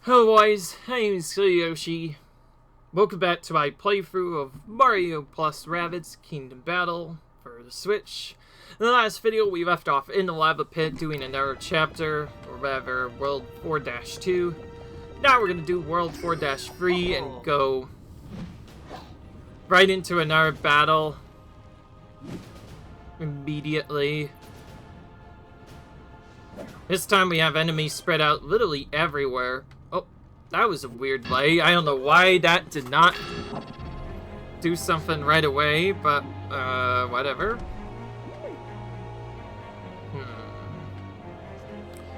Hello guys, my name is Yoshi. Welcome back to my playthrough of Mario plus Rabbids Kingdom Battle for the Switch. In the last video we left off in the lava pit doing another chapter, or rather World 4-2. Now we're going to do World 4-3 and go right into another battle immediately. This time we have enemies spread out literally everywhere. Oh, that was a weird lay. I don't know why that did not do something right away, but, whatever.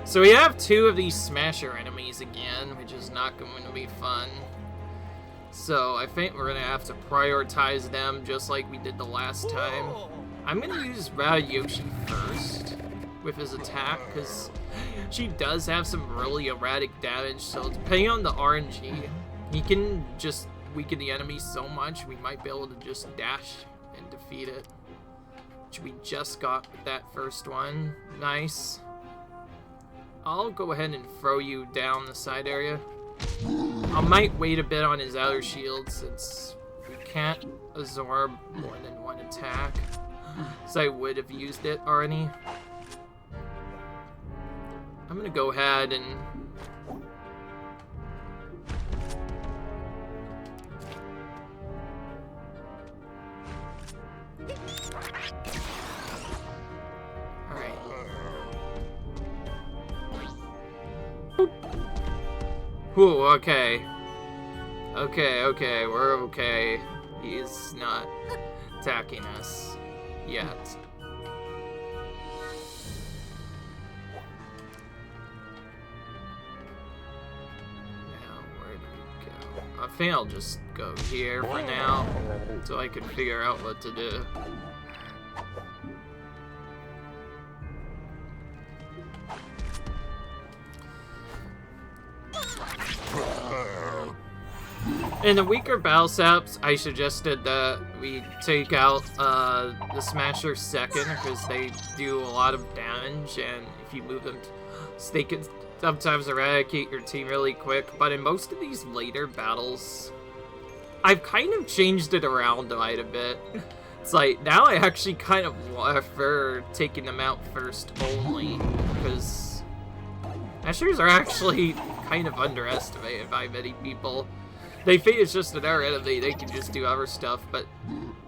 So we have two of these Smasher enemies again, which is not going to be fun. So I think we're going to have to prioritize them just like we did the last time. I'm going to use Yoshi first with his attack, because she does have some really erratic damage, so depending on the RNG, he can just weaken the enemy so much, we might be able to just dash and defeat it. Which we just got with that first one. Nice. I'll go ahead and throw you down the side area. I might wait a bit on his outer shield, since we can't absorb more than one attack. So I would have used it already. I'm gonna go ahead and alright. Whew, okay. Okay, we're okay. He's not attacking us yet. I think I'll just go here for now, so I can figure out what to do. In the weaker battle setups, I suggested that we take out the Smasher second, because they do a lot of damage, and if you move them, they can sometimes eradicate your team really quick. But in most of these later battles, I've kind of changed it around quite a bit. It's like, now I actually kind of prefer taking them out first only, because Smashers are actually kind of underestimated by many people. They think it's just another enemy, they can just do other stuff, but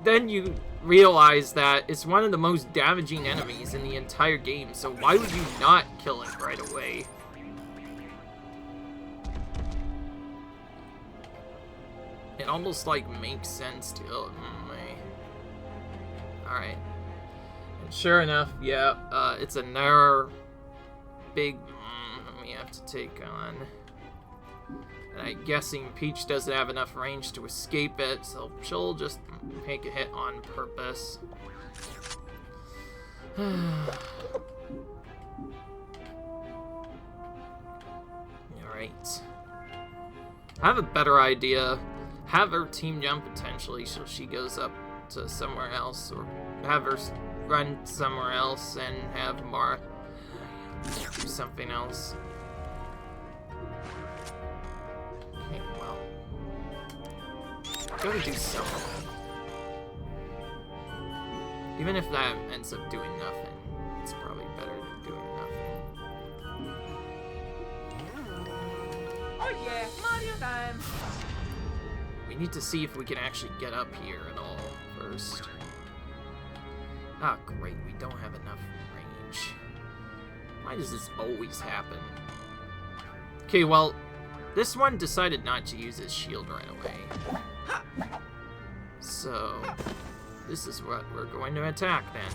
then you realize that it's one of the most damaging enemies in the entire game, so why would you not kill it right away? It almost, like, makes sense to... Alright. And sure enough, yeah, it's another big we have to take on. And I'm guessing Peach doesn't have enough range to escape it, so she'll just make a hit on purpose. Alright. I have a better idea. Have her team jump potentially, so she goes up to somewhere else, or have her run somewhere else and have Mara do something else. Okay, well, gotta do something. Even if that ends up doing nothing, it's probably better than doing nothing. Oh yeah, Mario time! We need to see if we can actually get up here at all first. Ah, great, we don't have enough range. Why does this always happen? Okay, well, this one decided not to use his shield right away. So, this is what we're going to attack then.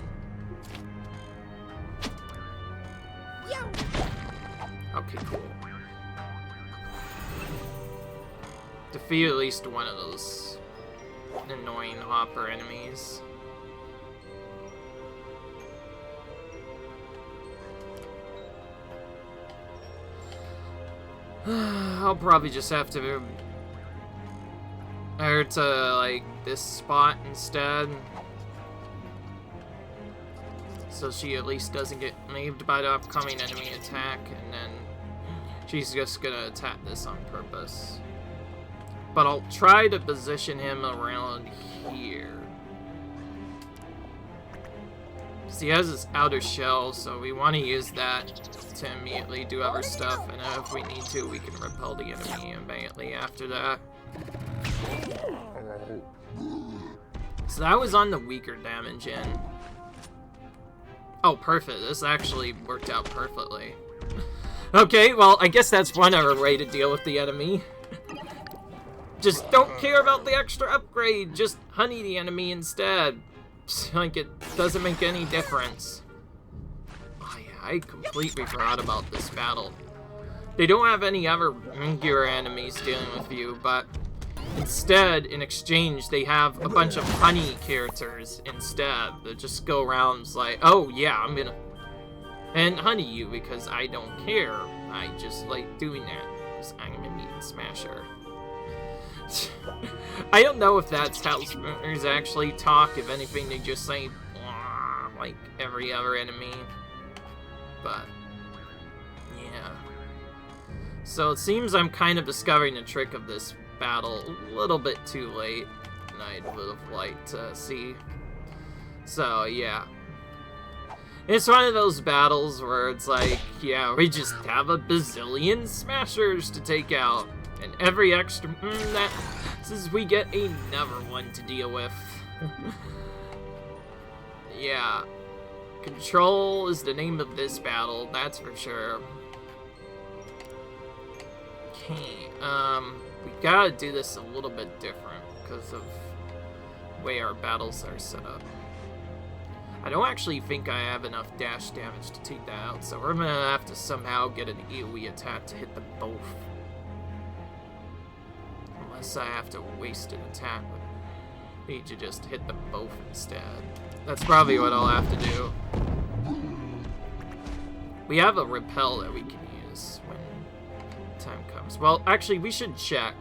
Okay, cool. Defeat at least one of those annoying hopper enemies. I'll probably just have to move her to, like, this spot instead, so she at least doesn't get named by the upcoming enemy attack, and then she's just gonna attack this on purpose. But I'll try to position him around here. He has his outer shell, so we want to use that to immediately do other stuff, and if we need to, we can repel the enemy immediately after that. So that was on the weaker damage end. Oh, perfect. This actually worked out perfectly. Okay, well, I guess that's one other way to deal with the enemy. Just don't care about the extra upgrade, just honey the enemy instead. Like, it doesn't make any difference. Oh yeah, I completely forgot about this battle. They don't have any other regular enemies dealing with you, but instead, in exchange, they have a bunch of honey characters instead that just go around like, oh yeah, I'm gonna and honey you because I don't care. I just like doing that because I'm gonna meet and smasher. I don't know if that's how Spooners actually talk. If anything, they just say like every other enemy. But yeah. So it seems I'm kind of discovering the trick of this battle a little bit too late than I would have liked to see. So yeah. It's one of those battles where it's like, yeah, we just have a bazillion smashers to take out. And every extra that says we get another one to deal with. Yeah. Control is the name of this battle, that's for sure. Okay, we gotta do this a little bit different because of the way our battles are set up. I don't actually think I have enough dash damage to take that out, so we're gonna have to somehow get an AoE attack to hit them both. Unless I have to waste an attack, but need to just hit them both instead. That's probably what I'll have to do. We have a repel that we can use when time comes. Well, actually, we should check.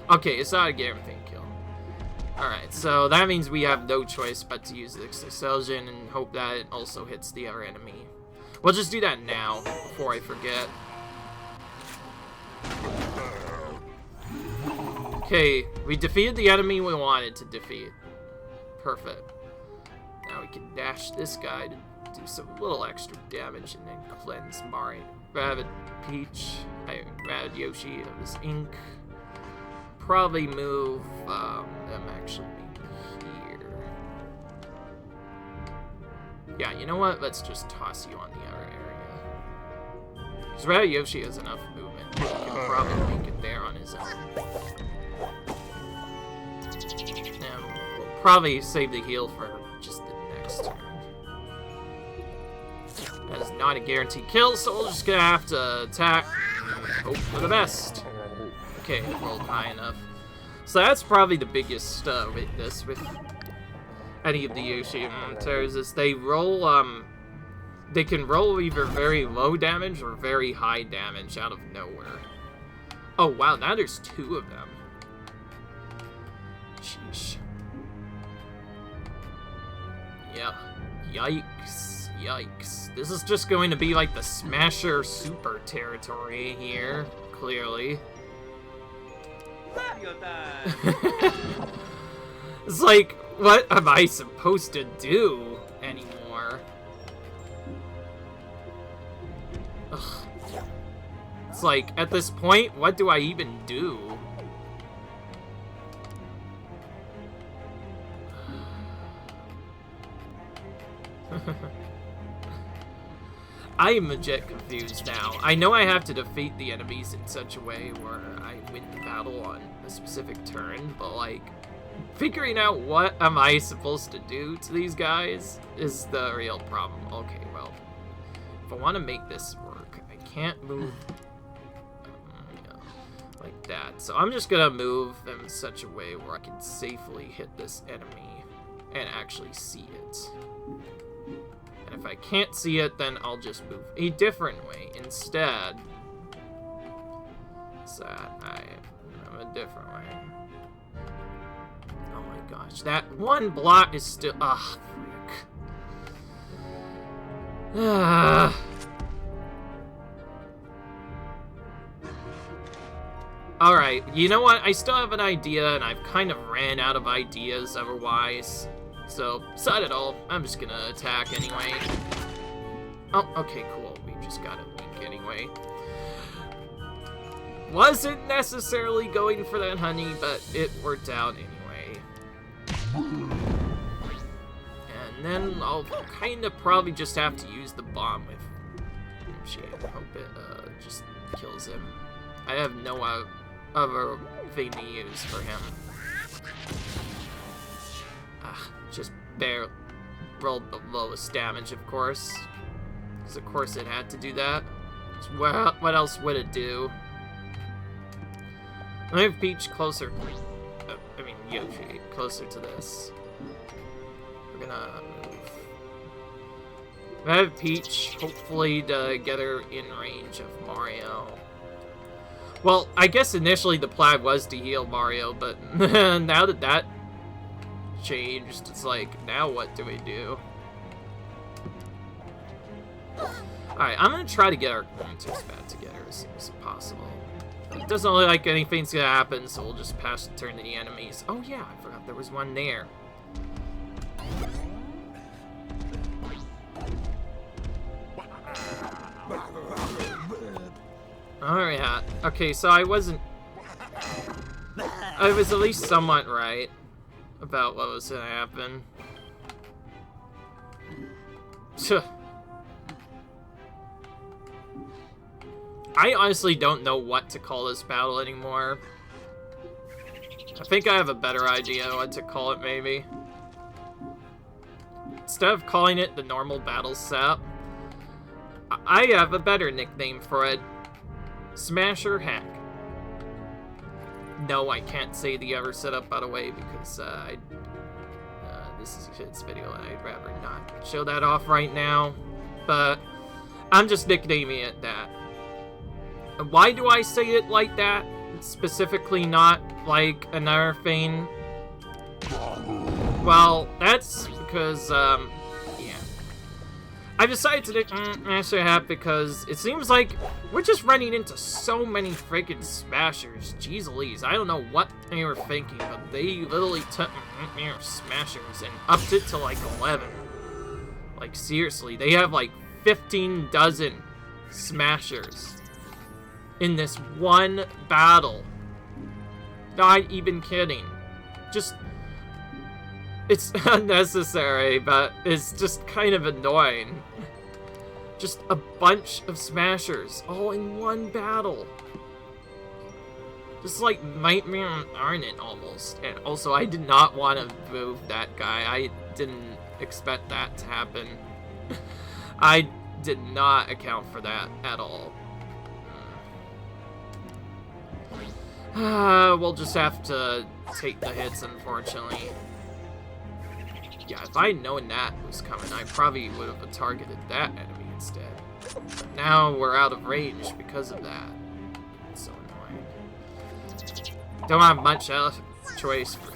Okay, it's not a guaranteed kill. Alright, so that means we have no choice but to use the Expulsion and hope that it also hits the other enemy. We'll just do that now, before I forget. Okay, we defeated the enemy we wanted to defeat. Perfect. Now we can dash this guy to do some little extra damage and then cleanse Mari. Rabbid Rabbid Yoshi of his ink. Probably move them actually here. Yeah, you know what? Let's just toss you on the other area. Because Rabbid Yoshi has enough movement. He can probably make it there on his own. And we'll probably save the heal for just the next turn. That is not a guaranteed kill, so we're just gonna have to attack and hope for the best. Okay, it rolled high enough. So that's probably the biggest weakness with any of the Yoshi monsters is they roll, they can roll either very low damage or very high damage out of nowhere. Oh wow, now there's two of them. Sheesh. Yeah. Yikes. Yikes. This is just going to be like the Smasher Super territory here, clearly. It's like, what am I supposed to do anymore? Ugh. It's like, at this point, what do I even do? I am legit confused now. I know I have to defeat the enemies in such a way where I win the battle on a specific turn, but like, figuring out what am I supposed to do to these guys is the real problem. Okay, well, if I want to make this work, I can't move like that. So I'm just gonna move them in such a way where I can safely hit this enemy and actually see it. And if I can't see it, then I'll just move a different way instead. So I move a different way. Oh my gosh, that one block is still... Ah, frick. Alright, you know what? I still have an idea, and I've kind of ran out of ideas otherwise. So, set it all. I'm just gonna attack anyway. Oh, okay, cool. We just got a ink anyway. Wasn't necessarily going for that honey, but it worked out anyway. And then I'll kind of probably just have to use the bomb if... Shit, I hope it just kills him. I have no other thing to use for him. Just barely rolled the lowest damage, of course. Because of course it had to do that. What else would it do? I have Peach closer. I mean, Yoshi closer to this. We're gonna move. I have Peach, hopefully to get her in range of Mario. Well, I guess initially the plan was to heal Mario, but now that that changed, it's like, now what do we do? Alright, I'm gonna try to get our pointers back together as soon as possible. It doesn't look like anything's gonna happen, so we'll just pass the turn to the enemies. Oh yeah, I forgot there was one there. Alright, okay, so I was at least somewhat right about what was gonna happen. I honestly don't know what to call this battle anymore. I think I have a better idea what to call it, maybe. Instead of calling it the normal battle set, I have a better nickname for it. Smasher Hack. No, I can't say the other setup by the way because this is a kid's video and I'd rather not show that off right now. But I'm just nicknaming it that. Why do I say it like that? Specifically not like another thing? Well, that's because, yeah. I decided to do Smasher Hat because it seems like we're just running into so many freaking smashers. Jeez Louise, I don't know what they were thinking, but they literally took smashers and upped it to like 11. Like seriously, they have like 15 dozen smashers in this one battle. Not even kidding. Just... It's unnecessary, but it's just kind of annoying. Just a bunch of smashers, all in one battle. Just like Nightmare on Arnett, almost. And also, I did not want to move that guy. I didn't expect that to happen. I did not account for that at all. We'll just have to take the hits, unfortunately. Yeah, if I had known that was coming, I probably would have targeted that enemy instead. But now we're out of range because of that. It's so annoying. Don't have much else choice for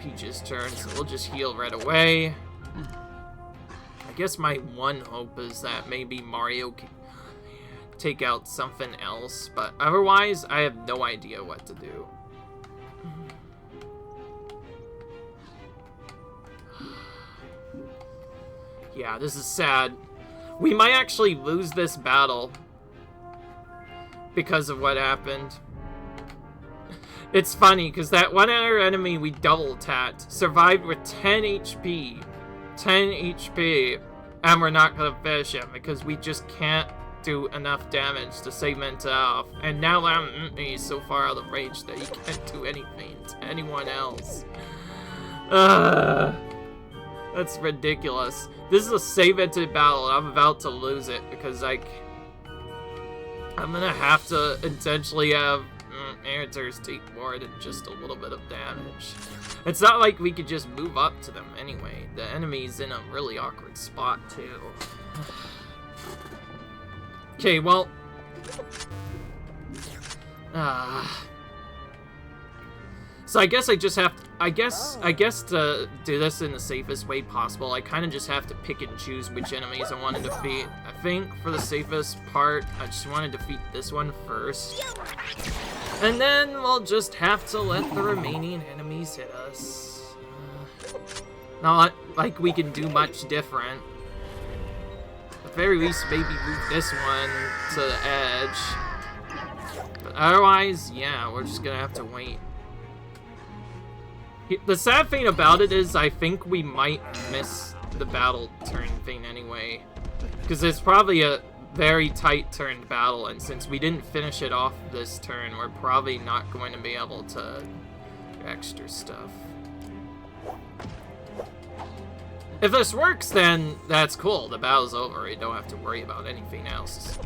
Peach's turn, so we'll just heal right away. I guess my one hope is that maybe Mario can take out something else, but otherwise, I have no idea what to do. Yeah, this is sad. We might actually lose this battle because of what happened. It's funny, because that one other enemy we double attacked survived with 10 HP. 10 HP. And we're not going to finish him because we just can't do enough damage to segment it off. And now he's so far out of range that he can't do anything to anyone else. That's ridiculous. This is a segmented battle, and I'm about to lose it because I'm gonna have to intentionally have amateurs take more than just a little bit of damage. It's not like we could just move up to them anyway. The enemy's in a really awkward spot too. Okay, well. So I guess I just have to, I guess to do this in the safest way possible, I kind of just have to pick and choose which enemies I want to defeat. I think for the safest part, I just want to defeat this one first. And then we'll just have to let the remaining enemies hit us. Not like we can do much different. At the very least, maybe move this one to the edge. But otherwise, yeah, we're just gonna have to wait. The sad thing about it is I think we might miss the battle turn thing anyway. Because it's probably a very tight turned battle, and since we didn't finish it off this turn, we're probably not going to be able to do extra stuff. If this works, then that's cool. The battle's over. You don't have to worry about anything else.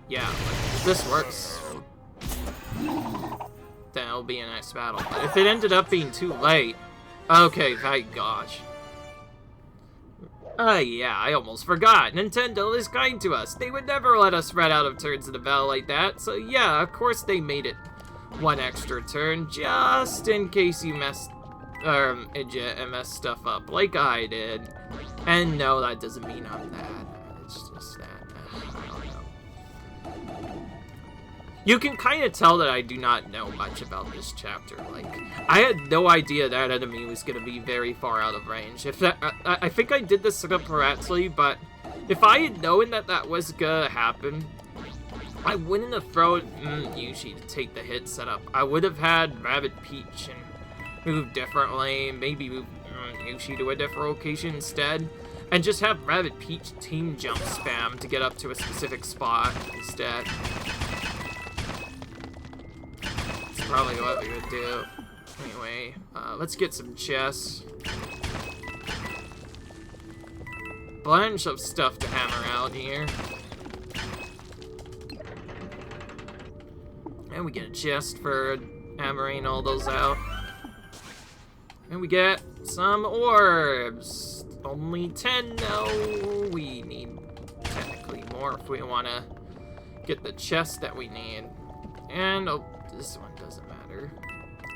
Yeah, if this works, then it'll be a nice battle. But if it ended up being too late... Okay, thank gosh. Yeah, I almost forgot. Nintendo is kind to us. They would never let us run out of turns in a battle like that. So yeah, of course they made it one extra turn, just in case you messed stuff up like I did. And no, that doesn't mean I'm bad. It's just that, I don't know. You can kind of tell that I do not know much about this chapter. Like, I had no idea that enemy was going to be very far out of range. If that, I think I did this setup correctly, but if I had known that that was going to happen, I wouldn't have thrown Yushi to take the hit setup. I would have had Rabbid Peach and move differently, maybe move Yushi to a different location instead, and just have Rabbid Peach team jump spam to get up to a specific spot instead. Probably what we would do. Anyway, let's get some chests. Bunch of stuff to hammer out here. And we get a chest for hammering all those out. And we get some orbs. Only 10 now. We need technically more if we want to get the chest that we need. And, oh, this one doesn't matter.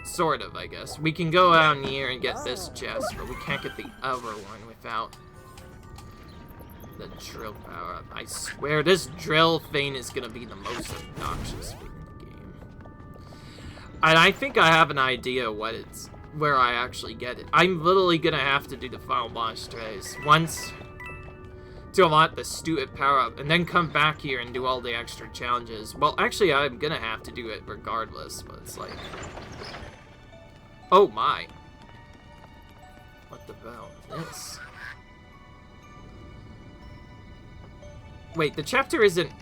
Sort of, I guess. We can go down here and get this chest, but we can't get the other one without the drill power up. I swear, this drill thing is going to be the most obnoxious thing in the game. And I think I have an idea what it's, where I actually get it. I'm literally going to have to do the final boss trays once to unlock the stupid power-up, and then come back here and do all the extra challenges. Well, actually, I'm gonna have to do it regardless, but it's like... Oh my. What the hell is this? Wait, the chapter isn't...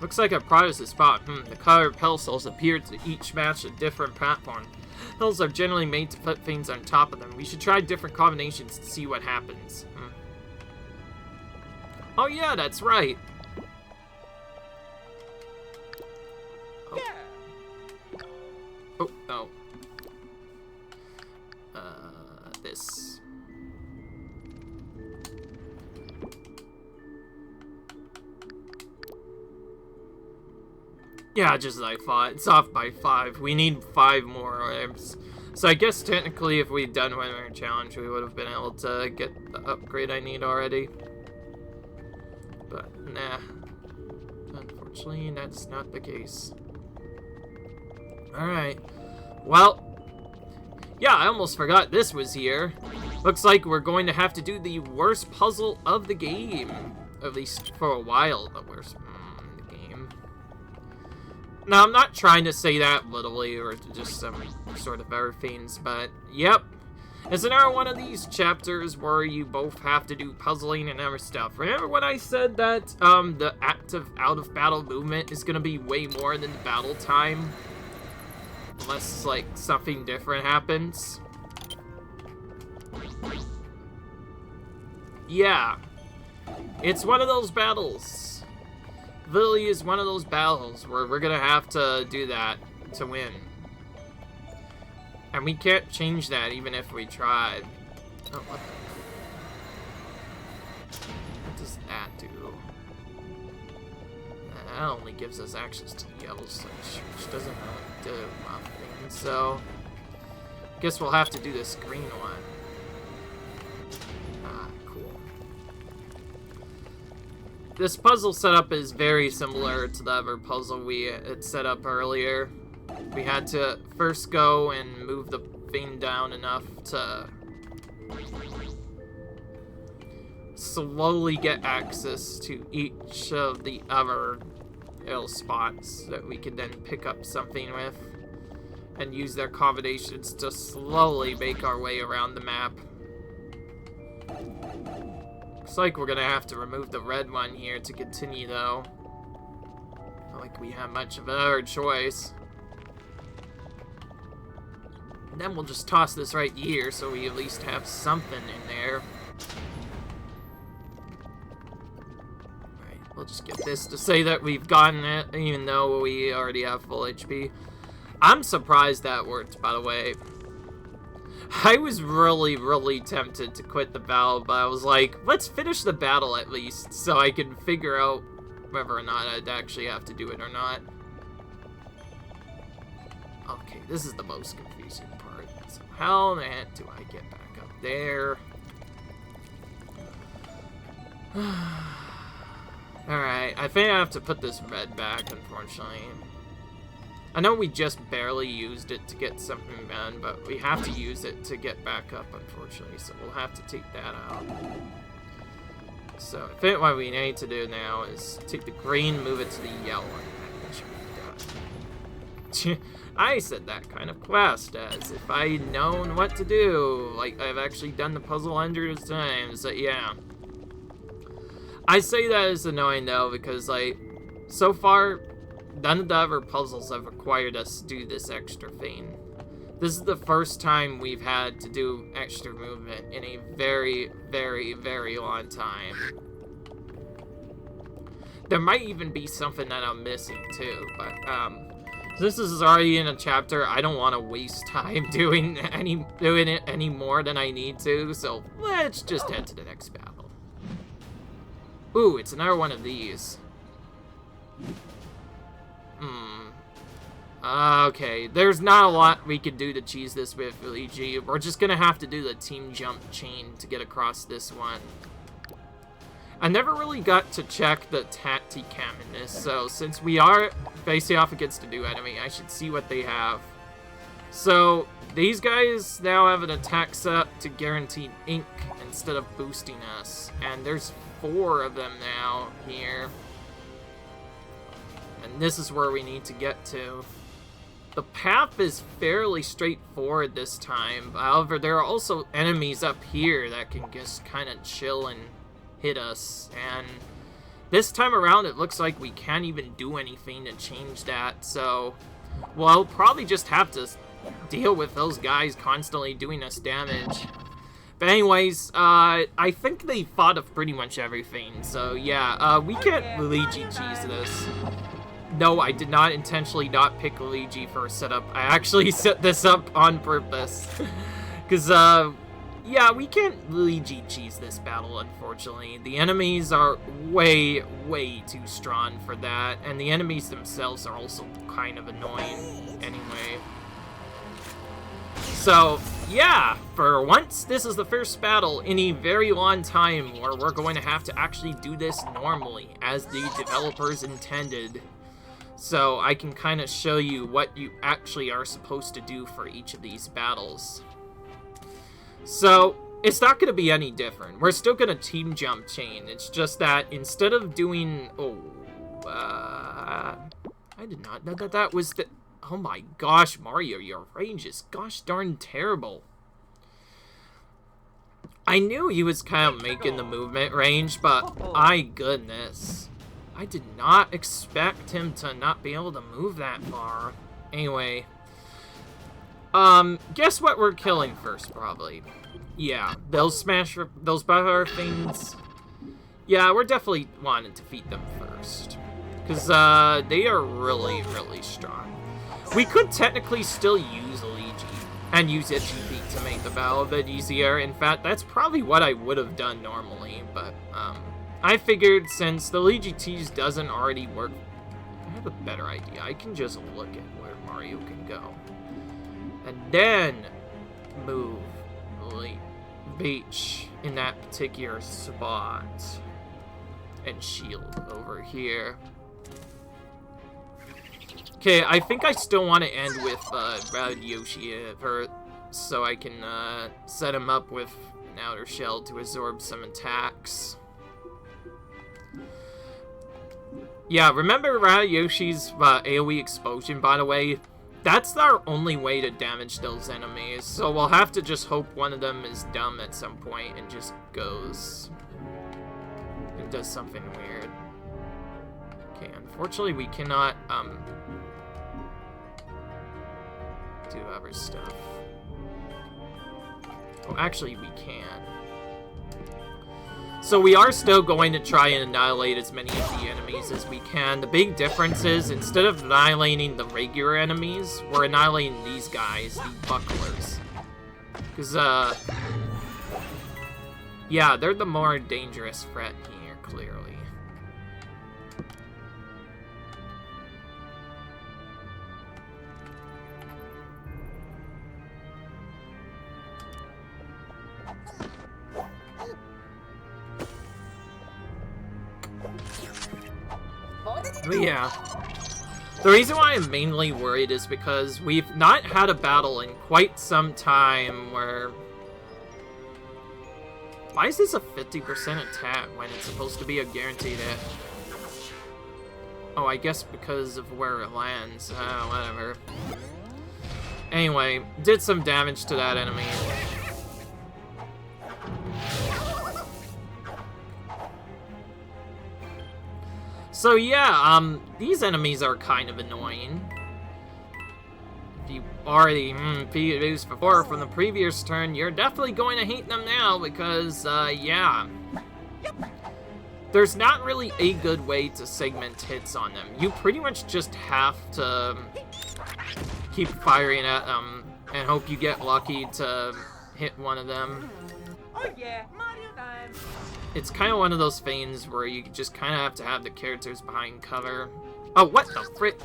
Looks like a prize is spot. The colored pedestals appear to each match a different platform. Hills are generally made to put things on top of them. We should try different combinations to see what happens. Oh yeah, that's right. Oh. Oh, oh. This. Yeah, just as I thought. It's off by 5. We need 5 more orbs. So I guess technically if we'd done one more challenge, we would have been able to get the upgrade I need already. But, nah. Unfortunately, that's not the case. Alright. Well, yeah, I almost forgot this was here. Looks like we're going to have to do the worst puzzle of the game. At least for a while, the worst in the game. Now, I'm not trying to say that literally, or just some sort of other things, but, yep. It's another one of these chapters where you both have to do puzzling and other stuff. Remember when I said that the active out-of-battle movement is going to be way more than the battle time? Unless, like, something different happens? Yeah. It's one of those battles. Literally is one of those battles where we're going to have to do that to win. And we can't change that even if we tried. Oh, what the... What does that do? That only gives us access to the yellow switch, which doesn't really do nothing. So, I guess we'll have to do this green one. Ah, cool. this puzzle setup is very similar to the other puzzle we had set up earlier. We had to first go and move the thing down enough to slowly get access to each of the other little spots that we could then pick up something with and use their combinations to slowly make our way around the map. Looks like we're gonna have to remove the red one here to continue, though. Not like we have much of another choice. And then we'll just toss this right here so we at least have something in there. Alright, we'll just get this to say that we've gotten it, even though we already have full HP. I'm surprised that worked, by the way. I was really tempted to quit the battle, but I was like, let's finish the battle at least, so I can figure out whether or not I'd actually have to do it or not. Okay, this is the most confusing part. So how the heck do I get back up there? Alright, I think I have to put this red back, unfortunately. I know we just barely used it to get something done, but we have to use it to get back up, unfortunately, so we'll have to take that out. So I think what we need to do now is take the green, move it to the yellow, and that should be done. I said that kind of fast, as if I'd known what to do. Like, I've actually done the puzzle hundreds of times, so yeah. I say that is annoying, though, because, like, so far, none of the other puzzles have required us to do this extra thing. This is the first time we've had to do extra movement in a very long time. There might even be something that I'm missing, too, but, this is already in a chapter. I don't want to waste time doing it any more than I need to, so let's just head to the next battle. Ooh, it's another one of these. Okay, there's not a lot we could do to cheese this with Luigi. We're just gonna have to do the team jump chain to get across this one. I never really got to check the Tacticam in this, so since we are facing off against a new enemy, I should see what they have. So, these guys now have an attack set up to guarantee ink instead of boosting us, and there's 4 of them now here. And this is where we need to get to. The path is fairly straightforward this time. However, there are also enemies up here that can just kind of chill and hit us. And this time around, it looks like we can't even do anything to change that. So, we'll probably just have to deal with those guys constantly doing us damage. But anyways, I think they thought of pretty much everything. So, yeah, we can't Luigi cheese this. No, I did not intentionally not pick Luigi for a setup. I actually set this up on purpose. Because, yeah, we can't Luigi cheese this battle, unfortunately. The enemies are way too strong for that. And the enemies themselves are also kind of annoying anyway. So, yeah, for once, this is the first battle in a very long time where we're going to have to actually do this normally, as the developers intended. So I can kind of show you what you actually are supposed to do for each of these battles. So, it's not going to be any different. We're still going to team jump chain. It's just that instead of doing... I did not know that that was the... Oh my gosh, Mario, your range is gosh darn terrible. I knew he was kind of making the movement range, but my goodness. I did not expect him to not be able to move that far. Anyway. Guess what we're killing first, probably. Yeah, those butter things. Yeah, we're definitely wanting to defeat them first. Because, they are really strong. We could technically still use Luigi and use Itchy Feet to make the battle a bit easier. In fact, that's probably what I would have done normally, but, I figured since the Luigi tease doesn't already work, I have a better idea. I can just look at where Mario can go. And then move Peach in that particular spot. and shield over here. Okay, I think I still want to end with Rabbids so I can set him up with an outer shell to absorb some attacks. Yeah, remember Yoshi's AoE explosion, by the way? That's our only way to damage those enemies, so we'll have to just hope one of them is dumb at some point and just goes and does something weird. Okay, unfortunately we cannot do other stuff. Well, actually we can. So we are still going to try and annihilate as many of the enemies as we can. The big difference is, instead of annihilating the regular enemies, we're annihilating these guys, the bucklers. Because, yeah, they're the more dangerous threat here, clearly. But yeah, the reason why I'm mainly worried is because we've not had a battle in quite some time where... Why is this a 50% attack when it's supposed to be a guaranteed hit? Oh, I guess because of where it lands. Whatever. Anyway, did some damage to that enemy. So yeah, these enemies are kind of annoying. If you already used before from the previous turn, you're definitely going to hate them now because, yeah. There's not really a good way to segment hits on them. You pretty much just have to keep firing at them and hope you get lucky to hit one of them. Oh yeah, Mario time. It's kind of one of those things where you just kind of have to have the characters behind cover. Oh, what the frick?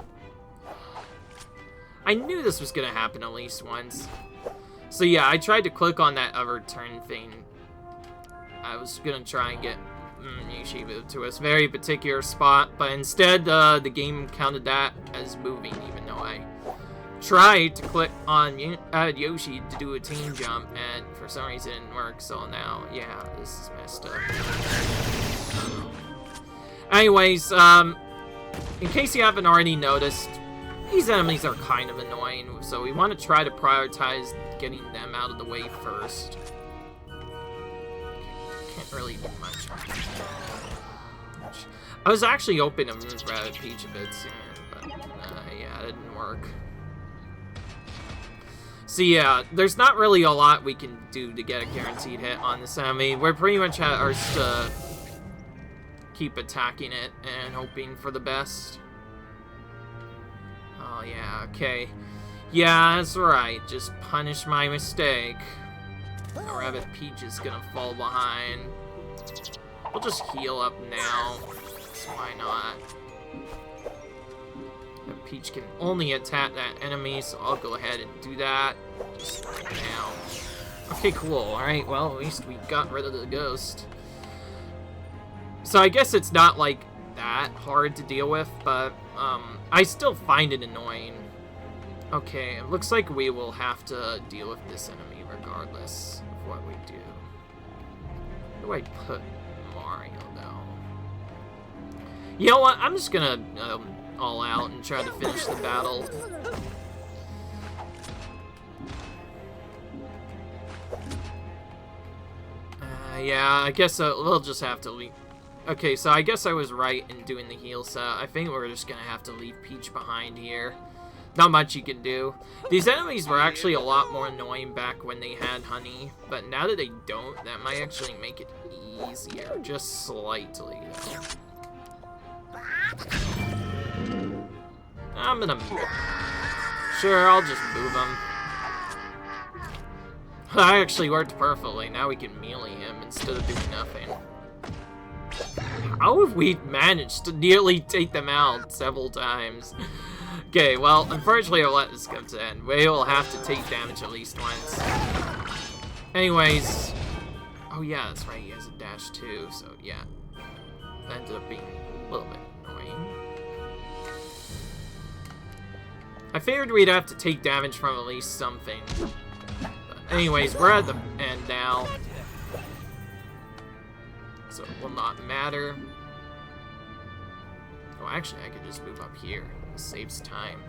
I knew this was going to happen at least once. So yeah, I tried to click on that other turn thing. I was going to try and get Yoshi moved to a very particular spot, but instead the game counted that as moving, even though I tried to click on Yoshi to do a team jump, and for some reason it didn't work, so now, yeah, this is messed up. Anyways, in case you haven't already noticed, these enemies are kind of annoying, so we want to try to prioritize getting them out of the way first. Can't really do much. I was actually hoping to move Rabbid Peach a bit sooner, but yeah, it didn't work. So yeah, there's not really a lot we can do to get a guaranteed hit on this enemy. We're pretty much at ours to keep attacking it and hoping for the best. Oh yeah, okay. Yeah, that's right. Just punish my mistake. The Rabbid Peach is gonna fall behind. We'll just heal up now. So why not? Peach can only attack that enemy, so I'll go ahead and do that. Just now. Okay, cool. Alright, well, at least we got rid of the ghost. So I guess it's not, like, that hard to deal with, but, I still find it annoying. Okay, it looks like we will have to deal with this enemy regardless of what we do. Where do I put Mario, though? You know what? I'm just gonna, all out and try to finish the battle. Yeah, I guess we'll just have to leave. Okay, so I guess I was right in doing the heal set. I think we're just gonna have to leave Peach behind here. Not much you can do. These enemies were actually a lot more annoying back when they had honey, but now that they don't, that might actually make it easier, just slightly, though. I'm gonna move. Sure, I'll just move him. That actually worked perfectly. Now we can melee him instead of doing nothing. How have we managed to nearly take them out several times? Okay, well, unfortunately I'll let this come to end. We will have to take damage at least once. Anyways. Oh yeah, that's right, he has a dash too, so yeah. ended up being a little bit annoying. I figured we'd have to take damage from at least something. But anyways, we're at the end now. So it will not matter. Oh, actually, I could just move up here. It saves time.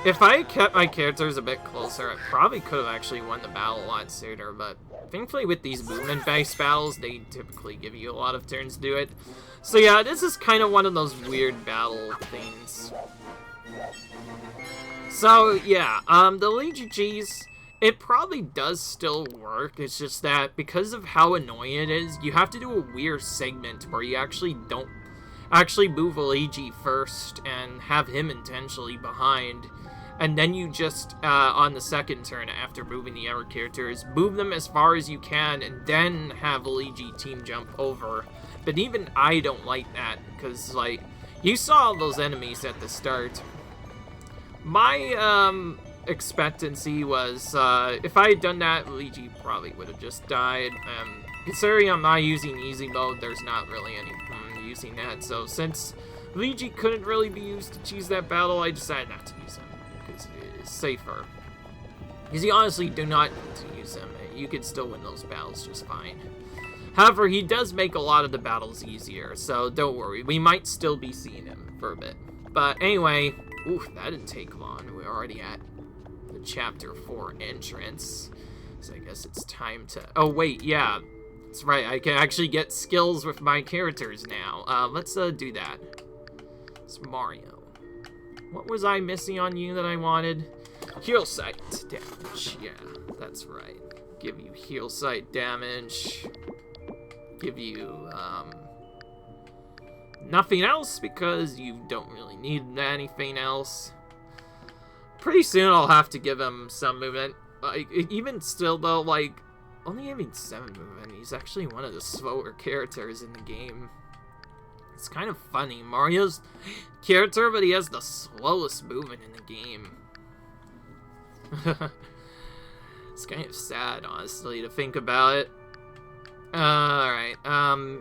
If I had kept my characters a bit closer, I probably could have actually won the battle a lot sooner, but thankfully with these movement-based battles, they typically give you a lot of turns to do it. So yeah, this is kind of one of those weird battle things. So yeah, the Legion Cheese, it probably does still work. It's just that because of how annoying it is, you have to do a weird segment where you actually don't move Luigi first and have him intentionally behind, and then you just on the second turn after moving the other characters, move them as far as you can and then have Luigi team jump over. But even I don't like that, because like you saw all those enemies at the start. My expectancy was if I had done that, Luigi probably would have just died. Considering I'm not using easy mode, there's not really any using that. So since Luigi couldn't really be used to cheese that battle, I decided not to use him because it is safer. Because you honestly do not need to use him. You could still win those battles just fine. However, he does make a lot of the battles easier, so don't worry. We might still be seeing him for a bit. But anyway, ooh, that didn't take long. We're already at the Chapter 4 entrance. So I guess it's time to... Oh, wait, yeah. That's right, I can actually get skills with my characters now. Let's do that. It's Mario. What was I missing on you that I wanted? Heal sight damage. Yeah, that's right. Give you heal sight damage. Give you, nothing else because you don't really need anything else. Pretty soon I'll have to give him some movement. Like, even still though, like, only having 7 movement, he's actually one of the slower characters in the game. It's kind of funny. Mario's character, but he has the slowest movement in the game. It's kind of sad, honestly, to think about it. Alright,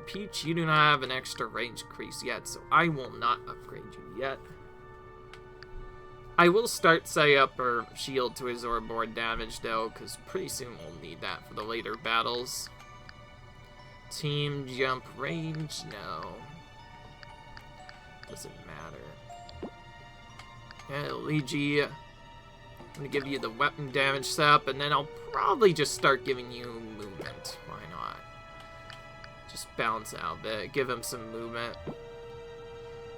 Peach, you do not have an extra range increase yet, so I will not upgrade you yet. I will start setting up her shield to absorb more damage, though, because pretty soon we'll need that for the later battles. Team jump range? No. Doesn't matter. Yeah, Luigi, I'm going to give you the weapon damage setup, and then I'll probably just start giving you movement. Why not? Just bounce out a bit, give him some movement.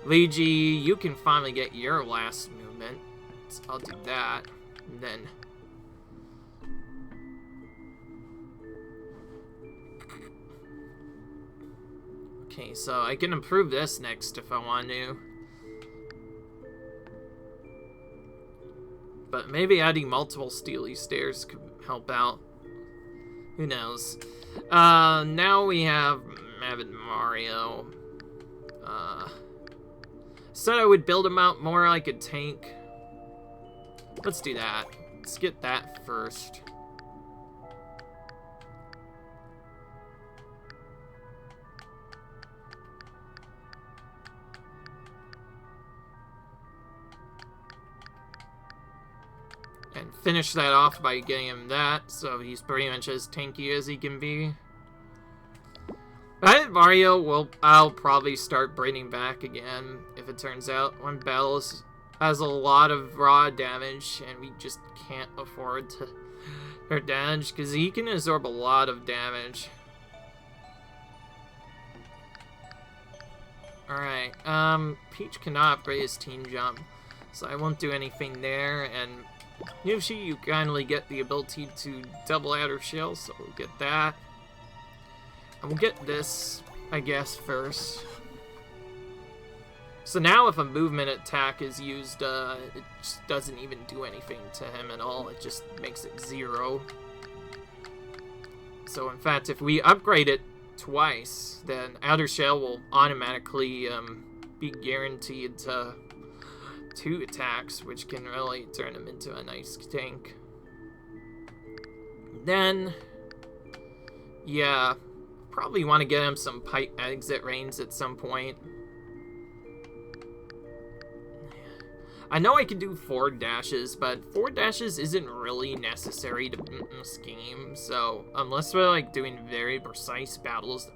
Luigi, you can finally get your last movement. So I'll do that, and then... Okay, so I can improve this next if I want to. But maybe adding multiple steely stairs could help out. Who knows? Now we have Mario. Said I would build him out more like a tank. Let's do that. Let's get that first. And finish that off by getting him that, so he's pretty much as tanky as he can be. But Mario, I'll probably start bringing back again if it turns out one battle has a lot of raw damage and we just can't afford to hurt damage because he can absorb a lot of damage. Alright, Peach cannot upgrade his team jump, so I won't do anything there, and Yoshi, you kindly get the ability to double outer shell, so we'll get that. And we'll get this, I guess, first. So now if a movement attack is used, it just doesn't even do anything to him at all. It just makes it 0. So in fact, if we upgrade it twice, then outer shell will automatically be guaranteed to 2 attacks, which can really turn him into a nice tank. Then, yeah, probably want to get him some pipe exit range at some point. I know I can do forward dashes, but forward dashes isn't really necessary to beat this game, so unless we're like doing very precise battles that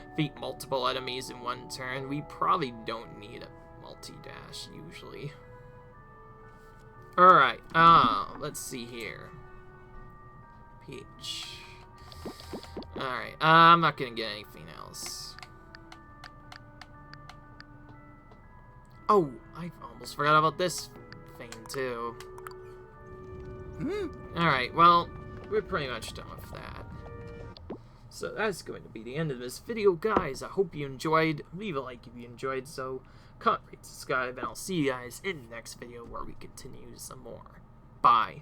defeat multiple enemies in one turn, we probably don't need a multi-dash usually. Alright, let's see here. Peach. Alright, I'm not gonna get anything else. Oh, I almost forgot about this thing, too. Alright, well, we're pretty much done with that. So that's going to be the end of this video, guys. I hope you enjoyed. Leave a like if you enjoyed, so comment, rate, subscribe, and I'll see you guys in the next video where we continue some more. Bye.